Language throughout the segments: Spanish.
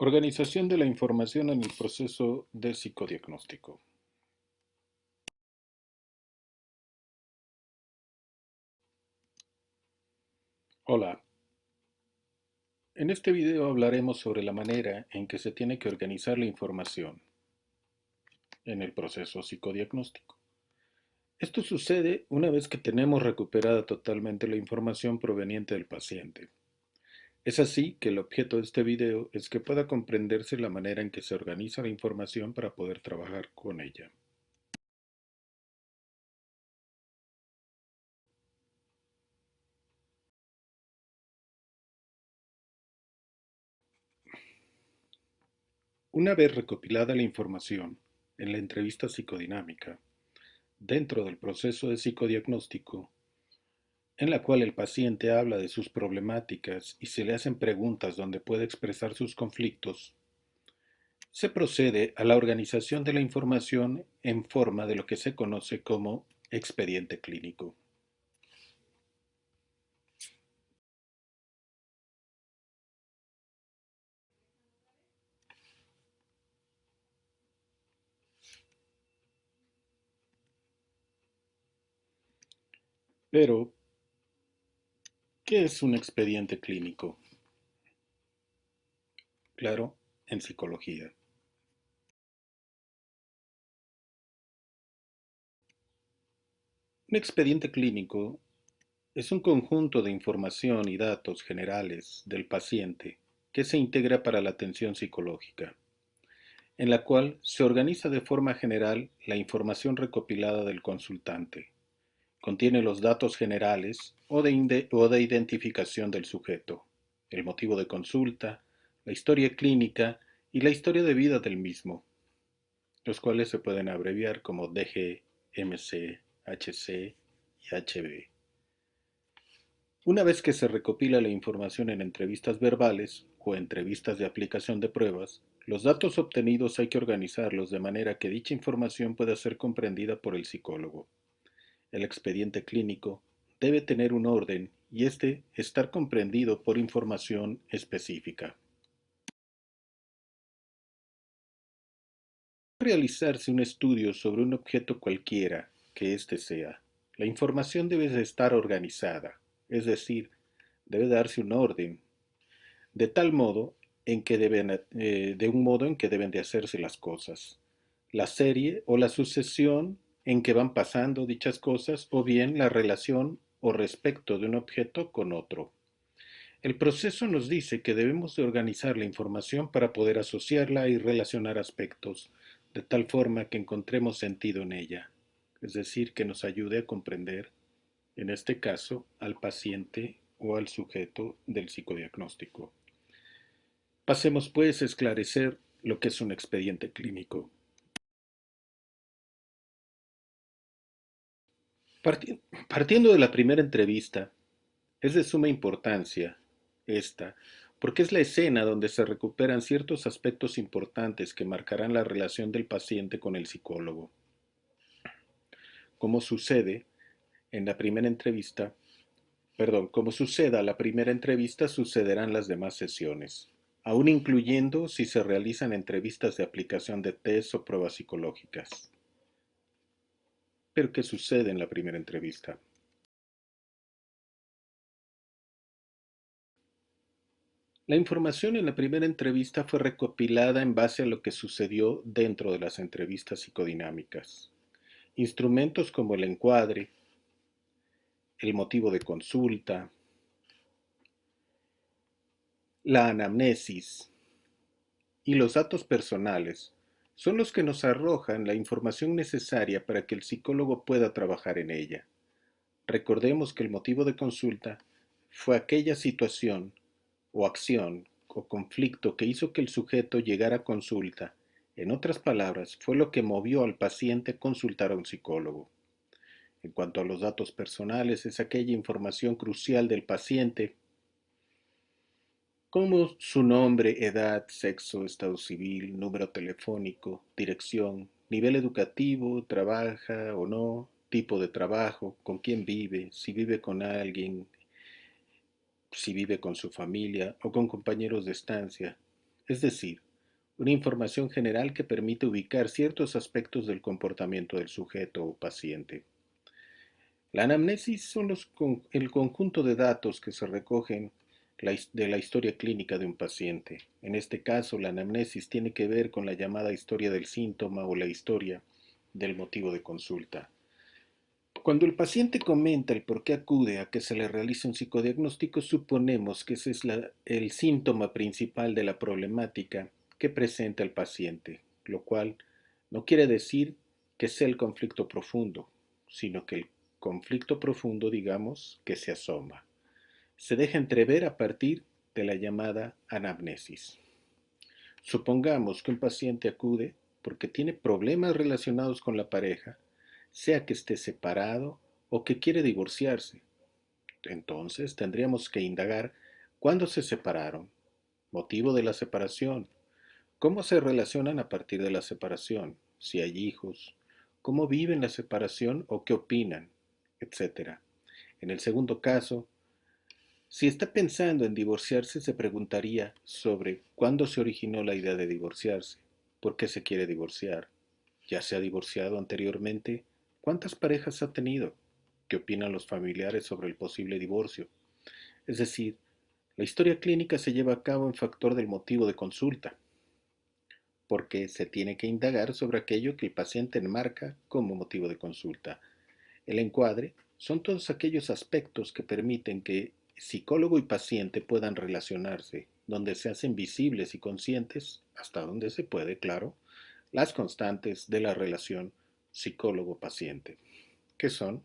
Organización de la información en el proceso de psicodiagnóstico. Hola, en este video hablaremos sobre la manera en que se tiene que organizar la información en el proceso psicodiagnóstico. Esto sucede una vez que tenemos recuperada totalmente la información proveniente del paciente. Es así que el objeto de este video es que pueda comprenderse la manera en que se organiza la información para poder trabajar con ella. Una vez recopilada la información en la entrevista psicodinámica, dentro del proceso de psicodiagnóstico, en la cual el paciente habla de sus problemáticas y se le hacen preguntas donde puede expresar sus conflictos, se procede a la organización de la información en forma de lo que se conoce como expediente clínico. Pero, ¿qué es un expediente clínico? Claro, en psicología. Un expediente clínico es un conjunto de información y datos generales del paciente que se integra para la atención psicológica, en la cual se organiza de forma general la información recopilada del consultante. Contiene los datos generales o de identificación del sujeto, el motivo de consulta, la historia clínica y la historia de vida del mismo, los cuales se pueden abreviar como DG, MC, HC y HB. Una vez que se recopila la información en entrevistas verbales o entrevistas de aplicación de pruebas, los datos obtenidos hay que organizarlos de manera que dicha información pueda ser comprendida por el psicólogo. El expediente clínico debe tener un orden y este estar comprendido por información específica. Realizarse un estudio sobre un objeto cualquiera que éste sea. La información debe de estar organizada, es decir, debe darse un orden de tal modo en que de un modo en que deben de hacerse las cosas. La serie o la sucesión en que van pasando dichas cosas o bien la relación o respecto de un objeto con otro. El proceso nos dice que debemos de organizar la información para poder asociarla y relacionar aspectos de tal forma que encontremos sentido en ella, es decir, que nos ayude a comprender, en este caso, al paciente o al sujeto del psicodiagnóstico. Pasemos pues a esclarecer lo que es un expediente clínico. Partiendo de la primera entrevista, es de suma importancia esta, porque es la escena donde se recuperan ciertos aspectos importantes que marcarán la relación del paciente con el psicólogo. Como sucede en la primera entrevista, como suceda la primera entrevista, sucederán las demás sesiones, aún incluyendo si se realizan entrevistas de aplicación de test o pruebas psicológicas. Pero ¿qué sucede en la primera entrevista? La información en la primera entrevista fue recopilada en base a lo que sucedió dentro de las entrevistas psicodinámicas. Instrumentos como el encuadre, el motivo de consulta, la anamnesis y los datos personales son los que nos arrojan la información necesaria para que el psicólogo pueda trabajar en ella. Recordemos que el motivo de consulta fue aquella situación o acción o conflicto que hizo que el sujeto llegara a consulta. En otras palabras, fue lo que movió al paciente a consultar a un psicólogo. En cuanto a los datos personales, es aquella información crucial del paciente, como su nombre, edad, sexo, estado civil, número telefónico, dirección, nivel educativo, trabaja o no, tipo de trabajo, con quién vive, si vive con alguien, si vive con su familia o con compañeros de estancia. es decir, una información general que permite ubicar ciertos aspectos del comportamiento del sujeto o paciente. La anamnesis son el conjunto de datos que se recogen de la historia clínica de un paciente. En este caso, la anamnesis tiene que ver con la llamada historia del síntoma o la historia del motivo de consulta. Cuando el paciente comenta el por qué acude a que se le realice un psicodiagnóstico, suponemos que ese es el síntoma principal de la problemática que presenta el paciente, lo cual no quiere decir que sea el conflicto profundo, sino que el conflicto profundo, digamos, que se asoma. Se deja entrever a partir de la llamada anamnesis. Supongamos que un paciente acude porque tiene problemas relacionados con la pareja, sea que esté separado o que quiere divorciarse. Entonces tendríamos que indagar cuándo se separaron, motivo de la separación, cómo se relacionan a partir de la separación, si hay hijos, cómo viven la separación o qué opinan, etc. En el segundo caso, si está pensando en divorciarse, se preguntaría sobre cuándo se originó la idea de divorciarse, por qué se quiere divorciar, ya se ha divorciado anteriormente, cuántas parejas ha tenido, qué opinan los familiares sobre el posible divorcio. Es decir, la historia clínica se lleva a cabo en factor del motivo de consulta, porque se tiene que indagar sobre aquello que el paciente enmarca como motivo de consulta. El encuadre son todos aquellos aspectos que permiten que psicólogo y paciente puedan relacionarse, donde se hacen visibles y conscientes, hasta donde se puede, claro, las constantes de la relación psicólogo-paciente, que son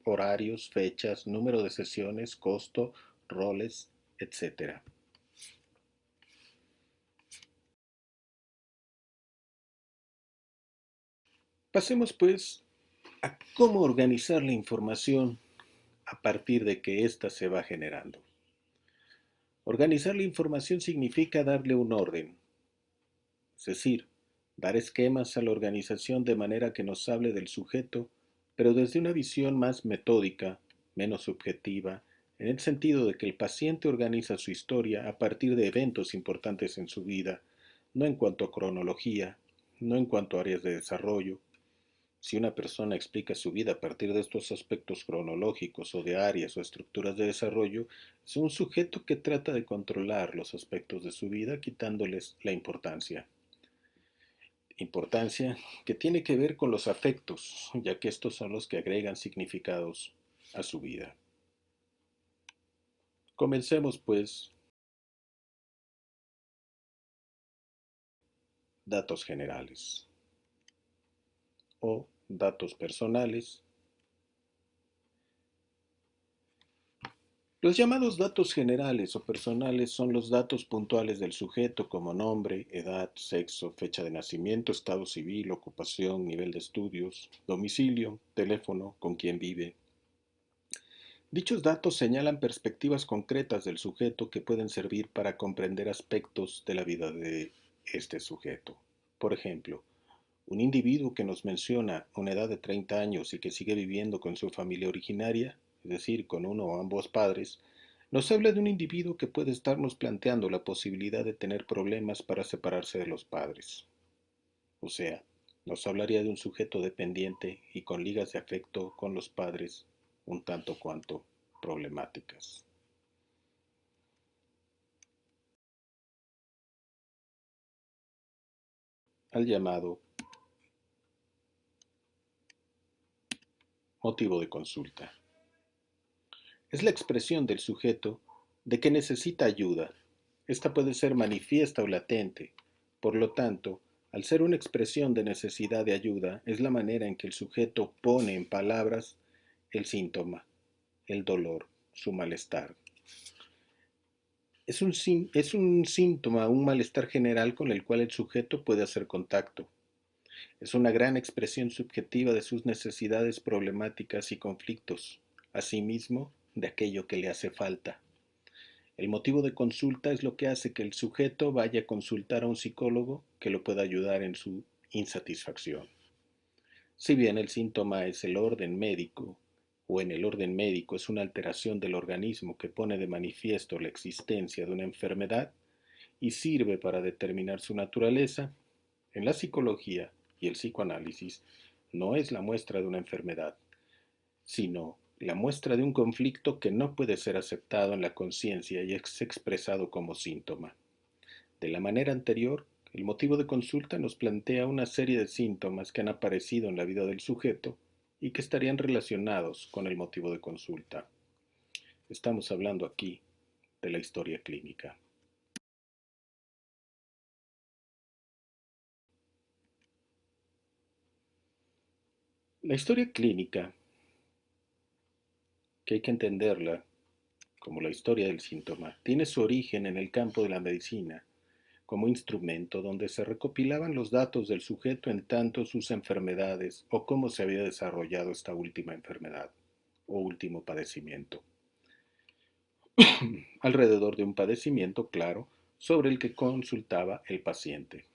horarios, fechas, número de sesiones, costo, roles, etc. Pasemos pues a cómo organizar la información a partir de que ésta se va generando. Organizar la información significa darle un orden, es decir, dar esquemas a la organización de manera que nos hable del sujeto, pero desde una visión más metódica, menos subjetiva, en el sentido de que el paciente organiza su historia a partir de eventos importantes en su vida, no en cuanto a cronología, no en cuanto a áreas de desarrollo. Si una persona explica su vida a partir de estos aspectos cronológicos o de áreas o estructuras de desarrollo, es un sujeto que trata de controlar los aspectos de su vida quitándoles la importancia. Importancia que tiene que ver con los afectos, ya que estos son los que agregan significados a su vida. Comencemos pues, datos generales o datos personales. Los llamados datos generales o personales son los datos puntuales del sujeto como nombre, edad, sexo, fecha de nacimiento, estado civil, ocupación, nivel de estudios, domicilio, teléfono, con quién vive. Dichos datos señalan perspectivas concretas del sujeto que pueden servir para comprender aspectos de la vida de este sujeto. Por ejemplo, un individuo que nos menciona una edad de 30 años y que sigue viviendo con su familia originaria, es decir, con uno o ambos padres, nos habla de un individuo que puede estarnos planteando la posibilidad de tener problemas para separarse de los padres. O sea, nos hablaría de un sujeto dependiente y con ligas de afecto con los padres un tanto cuanto problemáticas. Al llamado motivo de consulta. Es la expresión del sujeto de que necesita ayuda. Esta puede ser manifiesta o latente. Por lo tanto, al ser una expresión de necesidad de ayuda, es la manera en que el sujeto pone en palabras el síntoma, el dolor, su malestar. Es un síntoma, un malestar general con el cual el sujeto puede hacer contacto. Es una gran expresión subjetiva de sus necesidades problemáticas y conflictos, asimismo de aquello que le hace falta. El motivo de consulta es lo que hace que el sujeto vaya a consultar a un psicólogo que lo pueda ayudar en su insatisfacción. Si bien el síntoma es el orden médico, o en el orden médico es una alteración del organismo que pone de manifiesto la existencia de una enfermedad, y sirve para determinar su naturaleza, en la psicología y el psicoanálisis no es la muestra de una enfermedad, sino la muestra de un conflicto que no puede ser aceptado en la conciencia y es expresado como síntoma. De la manera anterior, el motivo de consulta nos plantea una serie de síntomas que han aparecido en la vida del sujeto y que estarían relacionados con el motivo de consulta. Estamos hablando aquí de la historia clínica. La historia clínica, que hay que entenderla como la historia del síntoma, tiene su origen en el campo de la medicina, como instrumento donde se recopilaban los datos del sujeto en tanto sus enfermedades o cómo se había desarrollado esta última enfermedad o último padecimiento, alrededor de un padecimiento claro sobre el que consultaba el paciente.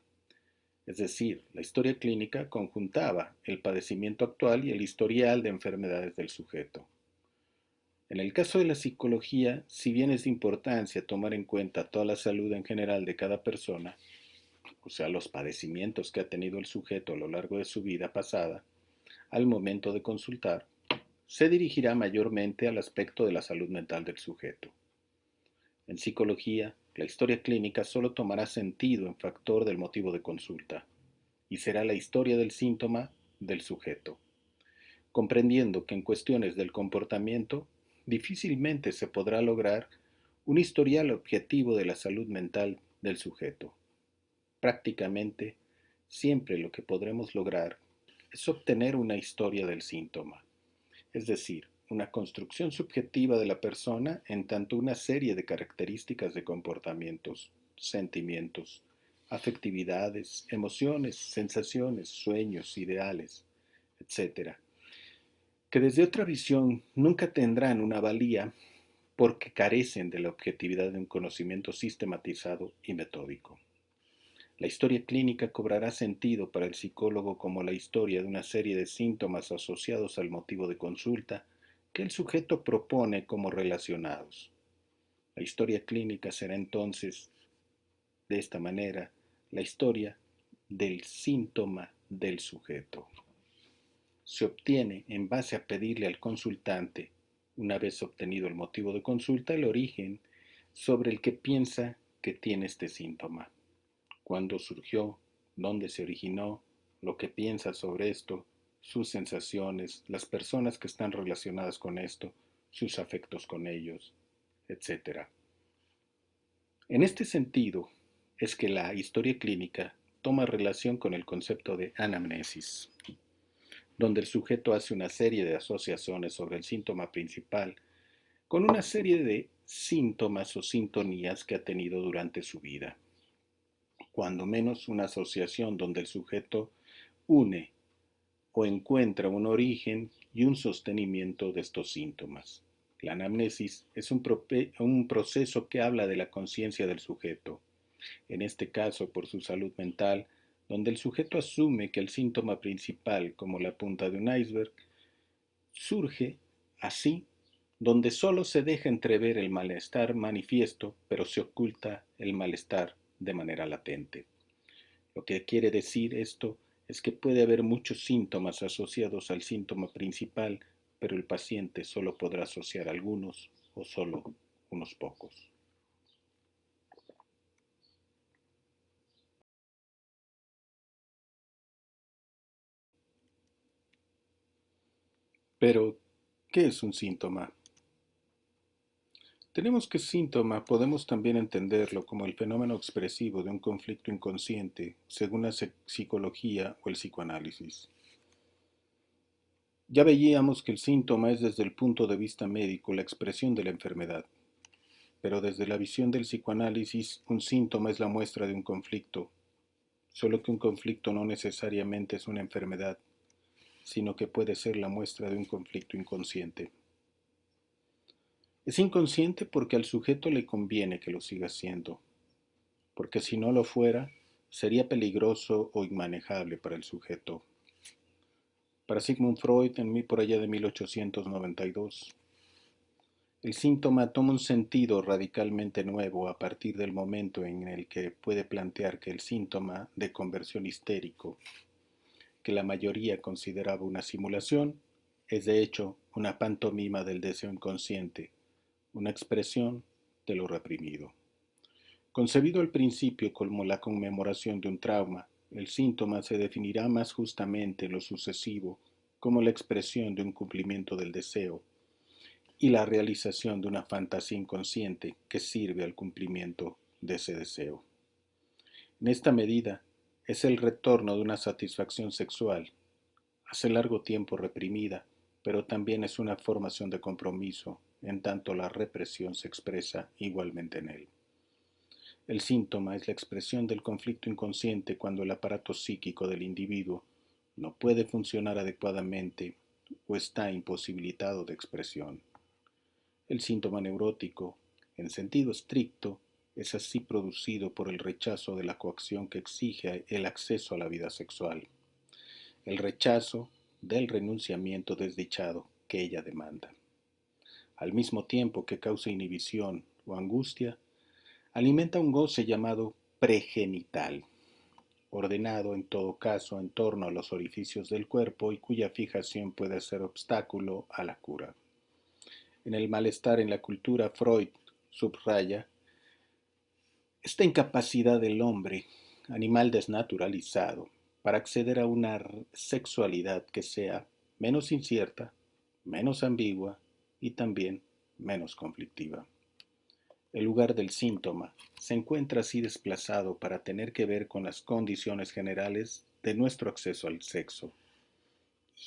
Es decir, la historia clínica conjuntaba el padecimiento actual y el historial de enfermedades del sujeto. En el caso de la psicología, si bien es de importancia tomar en cuenta toda la salud en general de cada persona, o sea, los padecimientos que ha tenido el sujeto a lo largo de su vida pasada, al momento de consultar, se dirigirá mayormente al aspecto de la salud mental del sujeto. En psicología, la historia clínica solo tomará sentido en factor del motivo de consulta, y será la historia del síntoma del sujeto, comprendiendo que en cuestiones del comportamiento difícilmente se podrá lograr un historial objetivo de la salud mental del sujeto. Prácticamente siempre lo que podremos lograr es obtener una historia del síntoma, es decir, una construcción subjetiva de la persona en tanto una serie de características de comportamientos, sentimientos, afectividades, emociones, sensaciones, sueños, ideales, etcétera, que desde otra visión nunca tendrán una valía porque carecen de la objetividad de un conocimiento sistematizado y metódico. La historia clínica cobrará sentido para el psicólogo como la historia de una serie de síntomas asociados al motivo de consulta que el sujeto propone como relacionados. La historia clínica será entonces, de esta manera, la historia del síntoma del sujeto. Se obtiene en base a pedirle al consultante, una vez obtenido el motivo de consulta, el origen sobre el que piensa que tiene este síntoma, cuándo surgió, dónde se originó, lo que piensa sobre esto, sus sensaciones, las personas que están relacionadas con esto, sus afectos con ellos, etc. En este sentido, es que la historia clínica toma relación con el concepto de anamnesis, donde el sujeto hace una serie de asociaciones sobre el síntoma principal con una serie de síntomas o sintonías que ha tenido durante su vida, cuando menos una asociación donde el sujeto une o encuentra un origen y un sostenimiento de estos síntomas. La anamnesis es un proceso que habla de la conciencia del sujeto, en este caso por su salud mental, donde el sujeto asume que el síntoma principal, como la punta de un iceberg, surge así, donde solo se deja entrever el malestar manifiesto, pero se oculta el malestar de manera latente. Lo que quiere decir esto es que puede haber muchos síntomas asociados al síntoma principal, pero el paciente solo podrá asociar algunos o solo unos pocos. Pero, ¿qué es un síntoma? Tenemos que síntoma podemos también entenderlo como el fenómeno expresivo de un conflicto inconsciente, según la psicología o el psicoanálisis. Ya veíamos que el síntoma es desde el punto de vista médico la expresión de la enfermedad, pero desde la visión del psicoanálisis un síntoma es la muestra de un conflicto, solo que un conflicto no necesariamente es una enfermedad, sino que puede ser la muestra de un conflicto inconsciente. Es inconsciente porque al sujeto le conviene que lo siga siendo, porque si no lo fuera, sería peligroso o inmanejable para el sujeto. Para Sigmund Freud, por allá de 1892, El síntoma toma un sentido radicalmente nuevo a partir del momento en el que puede plantear que el síntoma de conversión histérico, que la mayoría consideraba una simulación, es de hecho una pantomima del deseo inconsciente, una expresión de lo reprimido. Concebido al principio como la conmemoración de un trauma, el síntoma se definirá más justamente en lo sucesivo como la expresión de un cumplimiento del deseo y la realización de una fantasía inconsciente que sirve al cumplimiento de ese deseo. En esta medida, es el retorno de una satisfacción sexual, hace largo tiempo reprimida, pero también es una formación de compromiso, en tanto la represión se expresa igualmente en él. El síntoma es la expresión del conflicto inconsciente cuando el aparato psíquico del individuo no puede funcionar adecuadamente o está imposibilitado de expresión. El síntoma neurótico, en sentido estricto, es así producido por el rechazo de la coacción que exige el acceso a la vida sexual, el rechazo del renunciamiento desdichado que ella demanda. Al mismo tiempo que causa inhibición o angustia, alimenta un goce llamado pregenital, ordenado en todo caso en torno a los orificios del cuerpo y cuya fijación puede ser obstáculo a la cura. En el malestar en la cultura, Freud subraya esta incapacidad del hombre, animal desnaturalizado, para acceder a una sexualidad que sea menos incierta, menos ambigua y también menos conflictiva. El lugar del síntoma se encuentra así desplazado para tener que ver con las condiciones generales de nuestro acceso al sexo.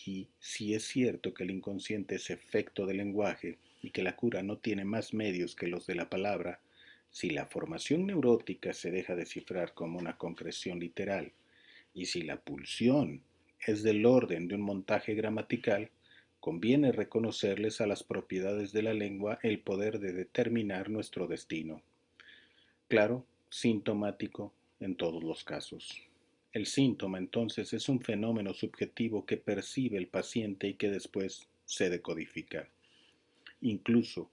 Y si es cierto que el inconsciente es efecto del lenguaje y que la cura no tiene más medios que los de la palabra, si la formación neurótica se deja descifrar como una concreción literal y si la pulsión es del orden de un montaje gramatical, conviene reconocerles a las propiedades de la lengua el poder de determinar nuestro destino. Claro, sintomático en todos los casos. El síntoma entonces es un fenómeno subjetivo que percibe el paciente y que después se decodifica. Incluso,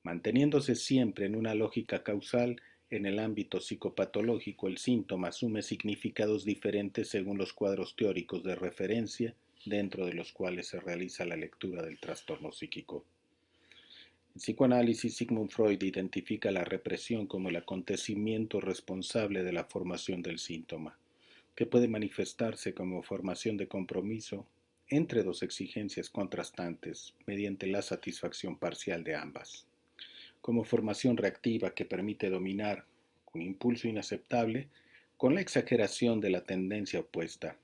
manteniéndose siempre en una lógica causal, en el ámbito psicopatológico el síntoma asume significados diferentes según los cuadros teóricos de referencia dentro de los cuales se realiza la lectura del trastorno psíquico. En psicoanálisis, Sigmund Freud identifica la represión como el acontecimiento responsable de la formación del síntoma, que puede manifestarse como formación de compromiso entre dos exigencias contrastantes mediante la satisfacción parcial de ambas, como formación reactiva que permite dominar un impulso inaceptable con la exageración de la tendencia opuesta,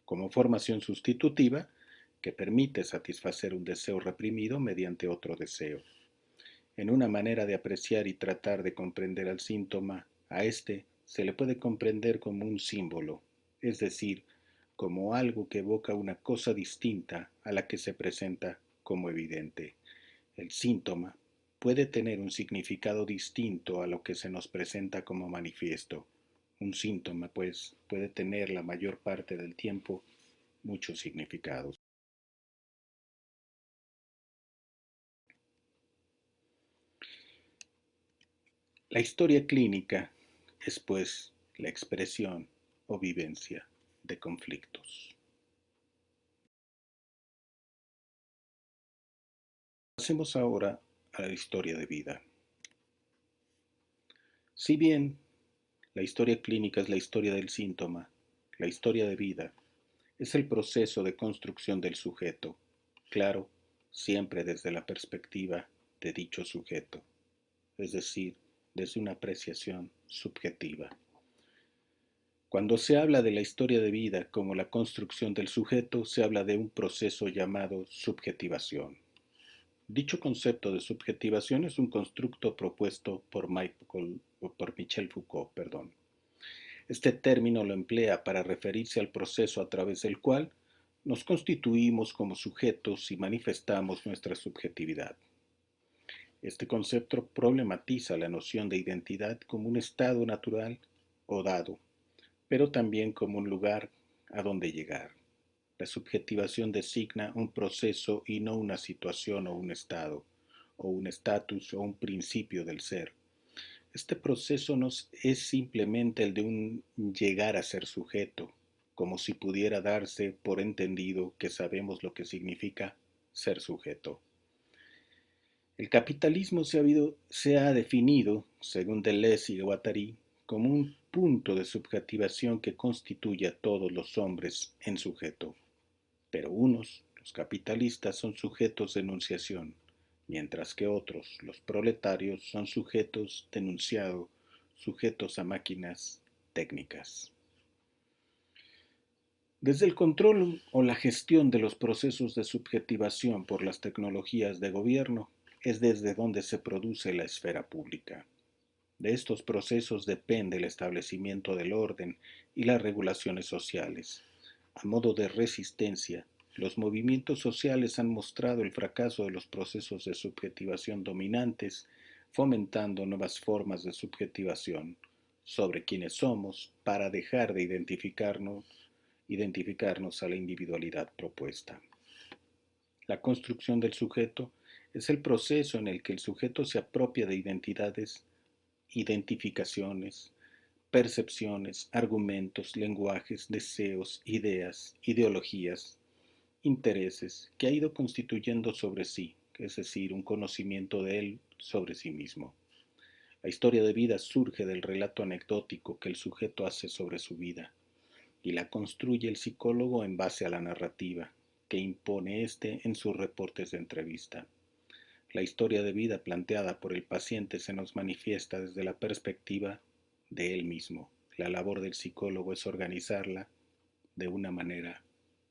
como formación sustitutiva que permite satisfacer un deseo reprimido mediante otro deseo. En una manera de apreciar y tratar de comprender al síntoma, a este se le puede comprender como un símbolo, es decir, como algo que evoca una cosa distinta a la que se presenta como evidente. El síntoma puede tener un significado distinto a lo que se nos presenta como manifiesto. Un síntoma, pues, puede tener la mayor parte del tiempo muchos significados. La historia clínica es, pues, la expresión o vivencia de conflictos. Pasemos ahora a la historia de vida. Si bien la historia clínica es la historia del síntoma, la historia de vida es el proceso de construcción del sujeto, claro, siempre desde la perspectiva de dicho sujeto, es decir, desde una apreciación subjetiva. Cuando se habla de la historia de vida como la construcción del sujeto, se habla de un proceso llamado subjetivación. Dicho concepto de subjetivación es un constructo propuesto por Michel Foucault. Este término lo emplea para referirse al proceso a través del cual nos constituimos como sujetos y manifestamos nuestra subjetividad. Este concepto problematiza la noción de identidad como un estado natural o dado, pero también como un lugar a donde llegar. La subjetivación designa un proceso y no una situación o un estado, o un estatus o un principio del ser. Este proceso no es simplemente el de un llegar a ser sujeto, como si pudiera darse por entendido que sabemos lo que significa ser sujeto. El capitalismo se ha definido, según Deleuze y Guattari, como un punto de subjetivación que constituye a todos los hombres en sujeto. Pero unos, los capitalistas, son sujetos de enunciación, mientras que otros, los proletarios, son sujetos de enunciado, sujetos a máquinas técnicas. Desde el control o la gestión de los procesos de subjetivación por las tecnologías de gobierno es desde donde se produce la esfera pública. De estos procesos depende el establecimiento del orden y las regulaciones sociales. A modo de resistencia, los movimientos sociales han mostrado el fracaso de los procesos de subjetivación dominantes, fomentando nuevas formas de subjetivación sobre quiénes somos para dejar de identificarnos a la individualidad propuesta. La construcción del sujeto es el proceso en el que el sujeto se apropia de identidades, identificaciones, percepciones, argumentos, lenguajes, deseos, ideas, ideologías, intereses que ha ido constituyendo sobre sí, es decir, un conocimiento de él sobre sí mismo. La historia de vida surge del relato anecdótico que el sujeto hace sobre su vida y la construye el psicólogo en base a la narrativa que impone éste en sus reportes de entrevista. La historia de vida planteada por el paciente se nos manifiesta desde la perspectiva de él mismo. La labor del psicólogo es organizarla de una manera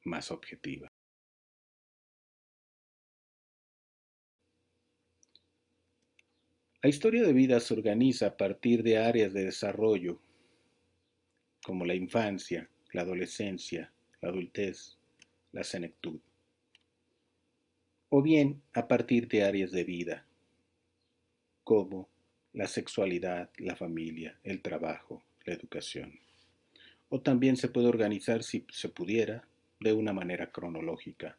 más objetiva. La historia de vida se organiza a partir de áreas de desarrollo como la infancia, la adolescencia, la adultez, la senectud, o bien a partir de áreas de vida como la sexualidad, la familia, el trabajo, la educación. O también se puede organizar, si se pudiera, de una manera cronológica.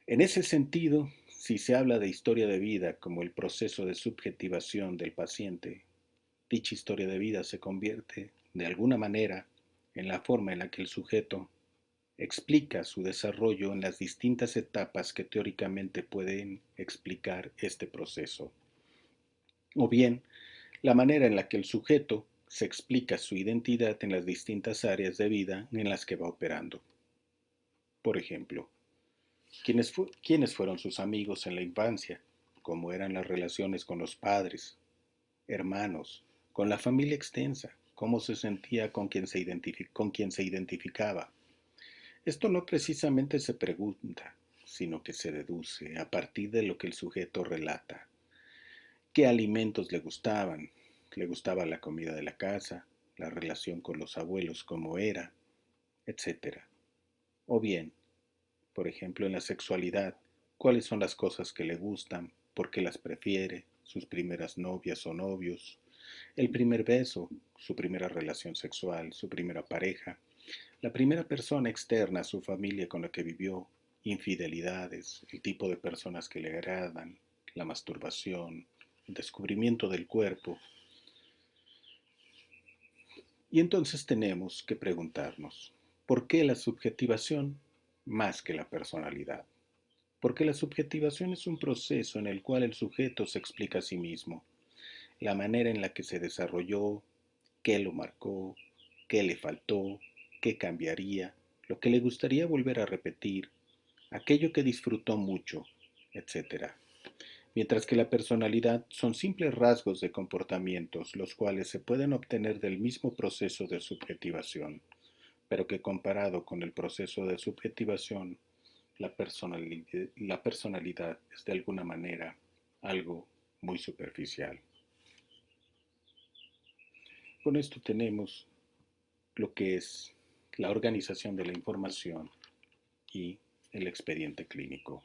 En ese sentido, si se habla de historia de vida como el proceso de subjetivación del paciente, dicha historia de vida se convierte, de alguna manera, en la forma en la que el sujeto explica su desarrollo en las distintas etapas que teóricamente pueden explicar este proceso. O bien, la manera en la que el sujeto se explica su identidad en las distintas áreas de vida en las que va operando. Por ejemplo, ¿quiénes fueron sus amigos en la infancia? ¿Cómo eran las relaciones con los padres, hermanos, con la familia extensa? ¿Cómo se sentía con quien se identificaba? Esto no precisamente se pregunta, sino que se deduce a partir de lo que el sujeto relata. ¿Qué alimentos le gustaban? ¿Le gustaba la comida de la casa? ¿La relación con los abuelos cómo era? Etcétera. O bien, por ejemplo, en la sexualidad, ¿cuáles son las cosas que le gustan? ¿Por qué las prefiere? ¿Sus primeras novias o novios? El primer beso, su primera relación sexual, su primera pareja, la primera persona externa a su familia con la que vivió, infidelidades, el tipo de personas que le agradan, la masturbación, el descubrimiento del cuerpo. Y entonces tenemos que preguntarnos, ¿por qué la subjetivación más que la personalidad? Porque la subjetivación es un proceso en el cual el sujeto se explica a sí mismo, la manera en la que se desarrolló, qué lo marcó, qué le faltó, qué cambiaría, lo que le gustaría volver a repetir, aquello que disfrutó mucho, etc. Mientras que la personalidad son simples rasgos de comportamientos, los cuales se pueden obtener del mismo proceso de subjetivación, pero que comparado con el proceso de subjetivación, la personalidad es de alguna manera algo muy superficial. Con esto tenemos lo que es la organización de la información y el expediente clínico.